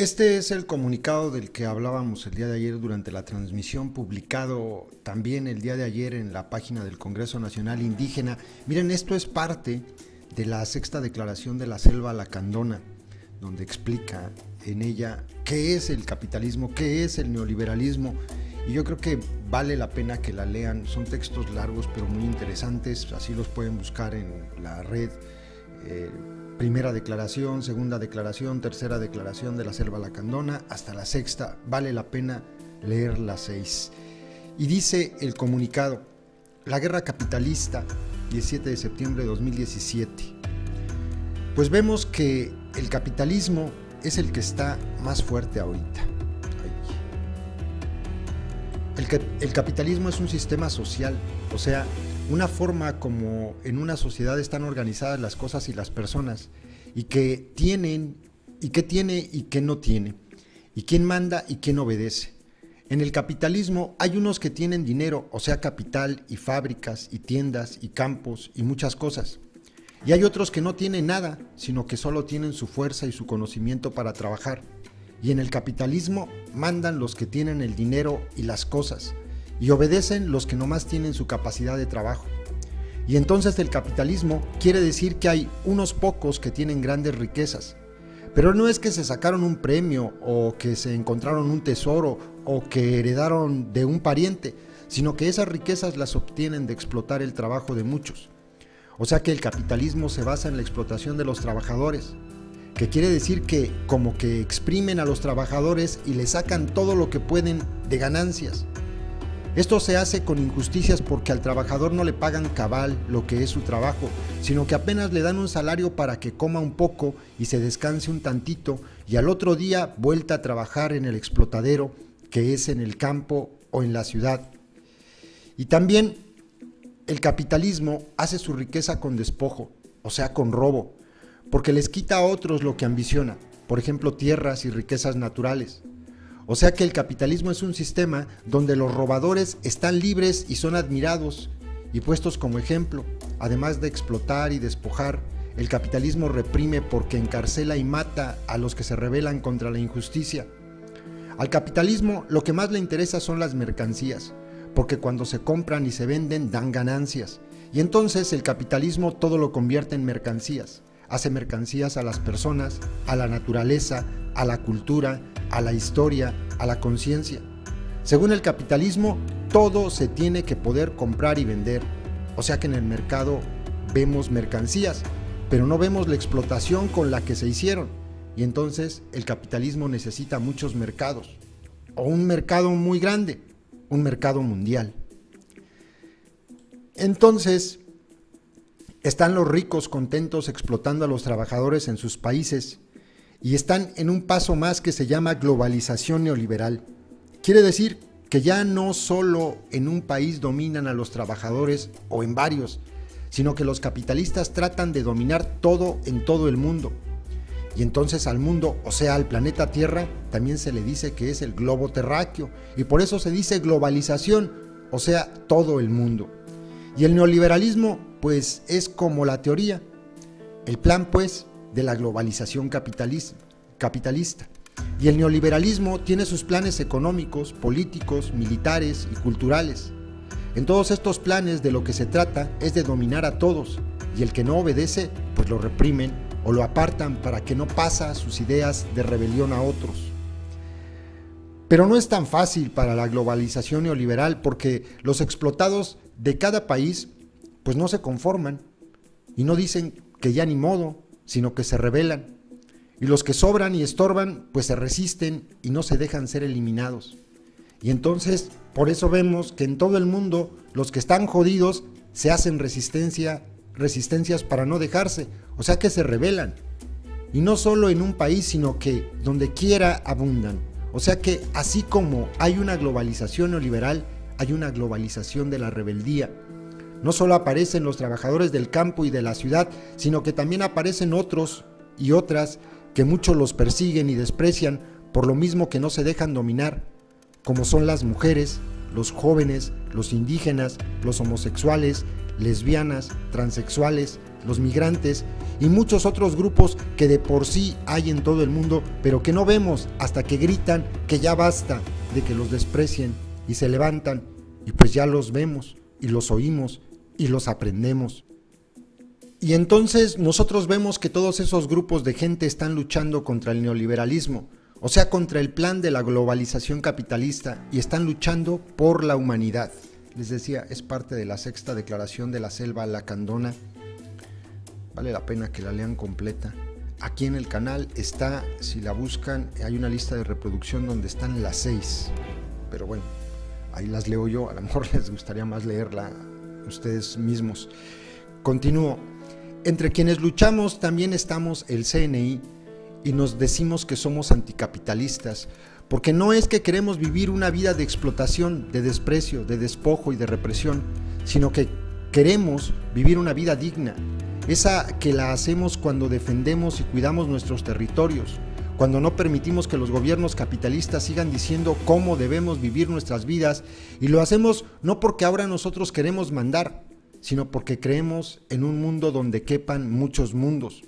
Este es el comunicado del que hablábamos el día de ayer durante la transmisión, publicado también el día de ayer en la página del Congreso Nacional Indígena. Miren, esto es parte de la sexta declaración de la Selva Lacandona, donde explica en ella qué es el capitalismo, qué es el neoliberalismo, y yo creo que vale la pena que la lean. Son textos largos pero muy interesantes, así los pueden buscar en la red. Primera declaración, segunda declaración, tercera declaración de la Selva Lacandona, hasta la sexta. Vale la pena leer las 6. Y dice el comunicado: la guerra capitalista, 17 de septiembre de 2017. Pues vemos que el capitalismo es el que está más fuerte ahorita. El capitalismo es un sistema social, o sea, una forma como en una sociedad están organizadas las cosas y las personas, y que tienen, y qué tiene y qué no tiene, y quién manda y quién obedece. En el capitalismo hay unos que tienen dinero, o sea, capital y fábricas y tiendas y campos y muchas cosas. Y hay otros que no tienen nada, sino que solo tienen su fuerza y su conocimiento para trabajar. Y en el capitalismo mandan los que tienen el dinero y las cosas, y obedecen los que nomás tienen su capacidad de trabajo. Y entonces el capitalismo quiere decir que hay unos pocos que tienen grandes riquezas, pero no es que se sacaron un premio o que se encontraron un tesoro o que heredaron de un pariente, sino que esas riquezas las obtienen de explotar el trabajo de muchos. O sea que el capitalismo se basa en la explotación de los trabajadores, que quiere decir que como que exprimen a los trabajadores y le sacan todo lo que pueden de ganancias. Esto se hace con injusticias porque al trabajador no le pagan cabal lo que es su trabajo, sino que apenas le dan un salario para que coma un poco y se descanse un tantito, y al otro día vuelta a trabajar en el explotadero, que es en el campo o en la ciudad. Y también el capitalismo hace su riqueza con despojo, o sea, con robo, porque les quita a otros lo que ambiciona, por ejemplo, tierras y riquezas naturales. O sea que el capitalismo es un sistema donde los robadores están libres y son admirados y puestos como ejemplo. Además de explotar y despojar, el capitalismo reprime porque encarcela y mata a los que se rebelan contra la injusticia. Al capitalismo lo que más le interesa son las mercancías, porque cuando se compran y se venden dan ganancias. Y entonces el capitalismo todo lo convierte en mercancías. Hace mercancías a las personas, a la naturaleza, a la cultura, a la historia, a la conciencia. Según el capitalismo, todo se tiene que poder comprar y vender. O sea que en el mercado vemos mercancías, pero no vemos la explotación con la que se hicieron. Y entonces el capitalismo necesita muchos mercados, o un mercado muy grande, un mercado mundial. Entonces están los ricos contentos explotando a los trabajadores en sus países, y están en un paso más que se llama globalización neoliberal. Quiere decir que ya no solo en un país dominan a los trabajadores o en varios, sino que los capitalistas tratan de dominar todo en todo el mundo. Y entonces al mundo, o sea al planeta Tierra, también se le dice que es el globo terráqueo, y por eso se dice globalización, o sea todo el mundo. Y el neoliberalismo pues es como la teoría, el plan pues de la globalización capitalista. Y el neoliberalismo tiene sus planes económicos, políticos, militares y culturales. En todos estos planes de lo que se trata es de dominar a todos, y el que no obedece pues lo reprimen o lo apartan para que no pasa sus ideas de rebelión a otros. Pero no es tan fácil para la globalización neoliberal, porque los explotados de cada país pues no se conforman y no dicen que ya ni modo, sino que se rebelan, y los que sobran y estorban pues se resisten y no se dejan ser eliminados. Y entonces por eso vemos que en todo el mundo los que están jodidos se hacen resistencias para no dejarse, o sea que se rebelan, y no solo en un país sino que donde quiera abundan. O sea que así como hay una globalización neoliberal, hay una globalización de la rebeldía. No solo aparecen los trabajadores del campo y de la ciudad, sino que también aparecen otros y otras que muchos los persiguen y desprecian por lo mismo que no se dejan dominar, como son las mujeres, los jóvenes, los indígenas, los homosexuales, lesbianas, transexuales, los migrantes y muchos otros grupos que de por sí hay en todo el mundo, pero que no vemos hasta que gritan que ya basta de que los desprecien y se levantan, y pues ya los vemos y los oímos y los aprendemos. Y entonces nosotros vemos que todos esos grupos de gente están luchando contra el neoliberalismo, o sea, contra el plan de la globalización capitalista, y están luchando por la humanidad. Les decía, es parte de la sexta declaración de la Selva Lacandona. Vale la pena que la lean completa. Aquí en el canal está, si la buscan, hay una lista de reproducción donde están las 6. Pero bueno, ahí las leo yo, a lo mejor les gustaría más leerla ustedes mismos. Continúo. Entre quienes luchamos también estamos el CNI y nos decimos que somos anticapitalistas, porque no es que queremos vivir una vida de explotación, de desprecio, de despojo y de represión, sino que queremos vivir una vida digna, esa que la hacemos cuando defendemos y cuidamos nuestros territorios, cuando no permitimos que los gobiernos capitalistas sigan diciendo cómo debemos vivir nuestras vidas, y lo hacemos no porque ahora nosotros queremos mandar, sino porque creemos en un mundo donde quepan muchos mundos.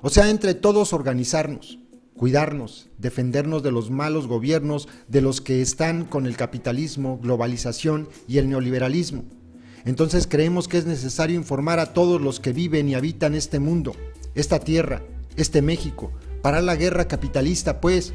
O sea, entre todos organizarnos, cuidarnos, defendernos de los malos gobiernos, de los que están con el capitalismo, globalización y el neoliberalismo. Entonces creemos que es necesario informar a todos los que viven y habitan este mundo, esta tierra, este México, parar la guerra capitalista, pues,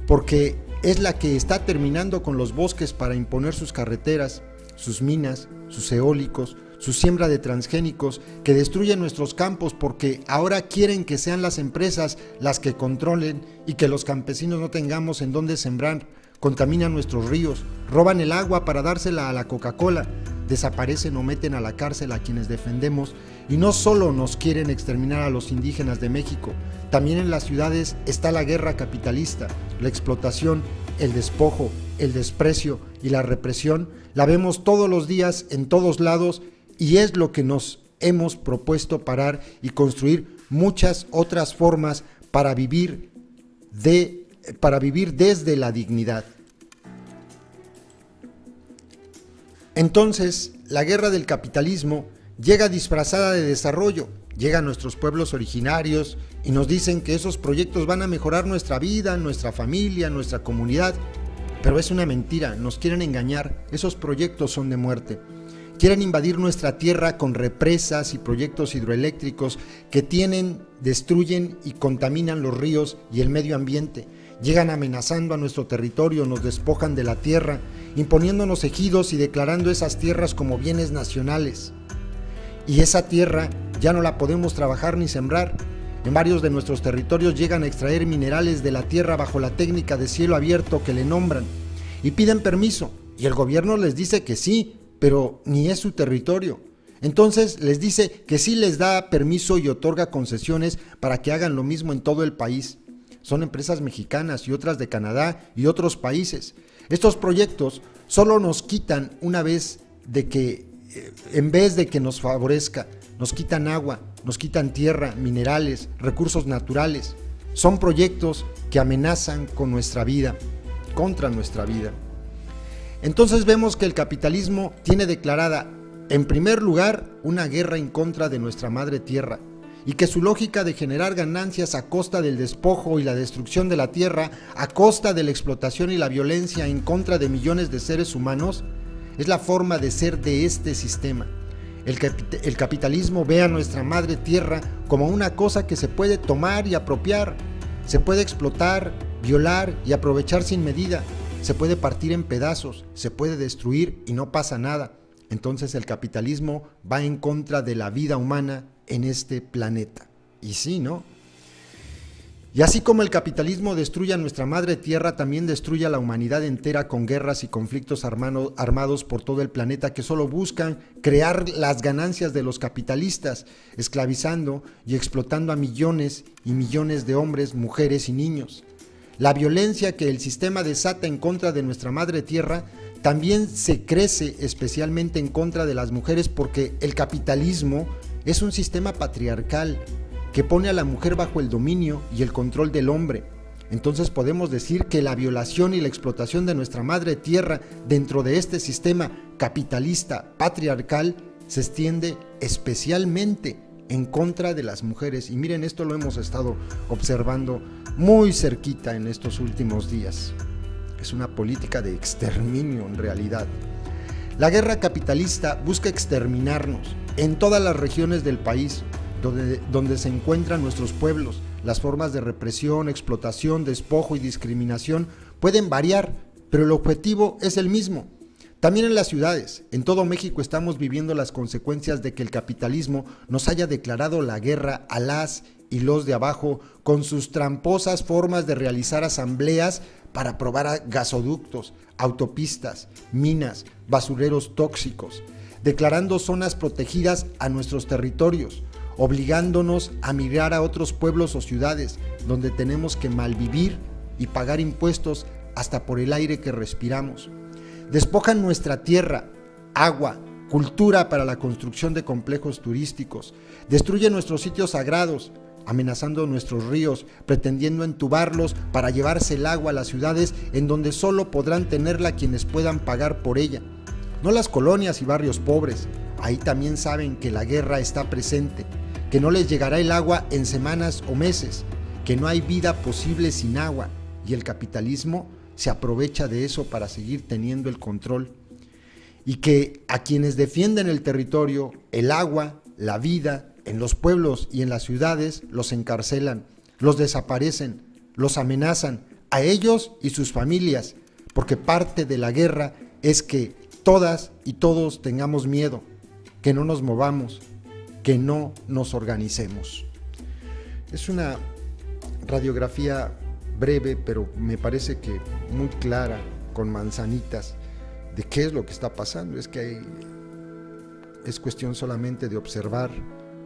porque es la que está terminando con los bosques para imponer sus carreteras, sus minas, sus eólicos, su siembra de transgénicos que destruyen nuestros campos, porque ahora quieren que sean las empresas las que controlen y que los campesinos no tengamos en dónde sembrar. Contaminan nuestros ríos, roban el agua para dársela a la Coca-Cola, desaparecen o meten a la cárcel a quienes defendemos, y no solo nos quieren exterminar a los indígenas de México, también en las ciudades está la guerra capitalista, la explotación, el despojo, el desprecio y la represión. La vemos todos los días en todos lados, y es lo que nos hemos propuesto parar y construir muchas otras formas para vivir desde la dignidad. Entonces, la guerra del capitalismo llega disfrazada de desarrollo, llega a nuestros pueblos originarios y nos dicen que esos proyectos van a mejorar nuestra vida, nuestra familia, nuestra comunidad, pero es una mentira, nos quieren engañar, esos proyectos son de muerte. Quieren invadir nuestra tierra con represas y proyectos hidroeléctricos que destruyen y contaminan los ríos y el medio ambiente. Llegan amenazando a nuestro territorio, nos despojan de la tierra, imponiéndonos ejidos y declarando esas tierras como bienes nacionales. Y esa tierra ya no la podemos trabajar ni sembrar. En varios de nuestros territorios llegan a extraer minerales de la tierra bajo la técnica de cielo abierto que le nombran, y piden permiso, y el gobierno les dice que sí, pero ni es su territorio. Entonces les dice que sí les da permiso y otorga concesiones para que hagan lo mismo en todo el país. Son empresas mexicanas y otras de Canadá y otros países. Estos proyectos solo nos quitan en vez de que nos favorezca, nos quitan agua, nos quitan tierra, minerales, recursos naturales. Son proyectos que amenazan con nuestra vida, contra nuestra vida. Entonces vemos que el capitalismo tiene declarada, en primer lugar, una guerra en contra de nuestra madre tierra, y que su lógica de generar ganancias a costa del despojo y la destrucción de la tierra, a costa de la explotación y la violencia en contra de millones de seres humanos, es la forma de ser de este sistema. El capitalismo ve a nuestra madre tierra como una cosa que se puede tomar y apropiar, se puede explotar, violar y aprovechar sin medida. Se puede partir en pedazos, se puede destruir y no pasa nada. Entonces el capitalismo va en contra de la vida humana en este planeta. Y sí, ¿no? Y así como el capitalismo destruye a nuestra madre tierra, también destruye a la humanidad entera con guerras y conflictos armados por todo el planeta que solo buscan crear las ganancias de los capitalistas, esclavizando y explotando a millones y millones de hombres, mujeres y niños. La violencia que el sistema desata en contra de nuestra madre tierra también se crece especialmente en contra de las mujeres, porque el capitalismo es un sistema patriarcal que pone a la mujer bajo el dominio y el control del hombre. Entonces podemos decir que la violación y la explotación de nuestra madre tierra dentro de este sistema capitalista patriarcal se extiende especialmente en contra de las mujeres. Y miren, esto lo hemos estado observando muy cerquita en estos últimos días. Es una política de exterminio en realidad. La guerra capitalista busca exterminarnos en todas las regiones del país donde se encuentran nuestros pueblos. Las formas de represión, explotación, despojo y discriminación pueden variar, pero el objetivo es el mismo. También en las ciudades, en todo México estamos viviendo las consecuencias de que el capitalismo nos haya declarado la guerra a las y los de abajo con sus tramposas formas de realizar asambleas para aprobar gasoductos, autopistas, minas, basureros tóxicos, declarando zonas protegidas a nuestros territorios, obligándonos a migrar a otros pueblos o ciudades donde tenemos que malvivir y pagar impuestos hasta por el aire que respiramos. Despojan nuestra tierra, agua, cultura para la construcción de complejos turísticos, destruyen nuestros sitios sagrados, amenazando nuestros ríos, pretendiendo entubarlos para llevarse el agua a las ciudades en donde solo podrán tenerla quienes puedan pagar por ella. No las colonias y barrios pobres, ahí también saben que la guerra está presente, que no les llegará el agua en semanas o meses, que no hay vida posible sin agua, y el capitalismo se aprovecha de eso para seguir teniendo el control. Y que a quienes defienden el territorio, el agua, la vida, en los pueblos y en las ciudades, los encarcelan, los desaparecen, los amenazan, a ellos y sus familias, porque parte de la guerra es que todas y todos tengamos miedo, que no nos movamos, que no nos organicemos. Es una radiografía breve, pero me parece que muy clara, con manzanitas, de qué es lo que está pasando. Es que es cuestión solamente de observar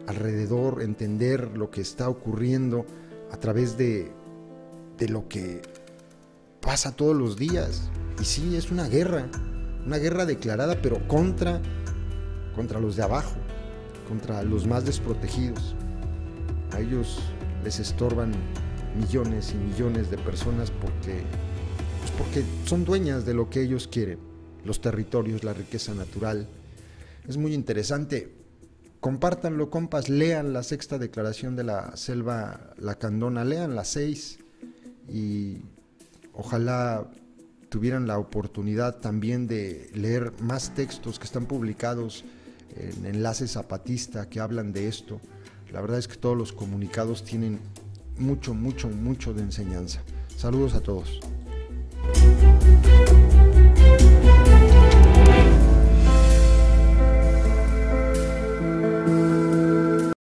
alrededor, entender lo que está ocurriendo a través de lo que pasa todos los días. Y sí, es una guerra declarada, pero contra los de abajo, contra los más desprotegidos. A ellos les estorban millones y millones de personas porque son dueñas de lo que ellos quieren, los territorios, la riqueza natural. Es muy interesante. Compártanlo, compas, lean la 6ª declaración de la Selva Lacandona, lean las 6 y ojalá tuvieran la oportunidad también de leer más textos que están publicados en Enlace Zapatista que hablan de esto. La verdad es que todos los comunicados tienen mucho de enseñanza. Saludos a todos.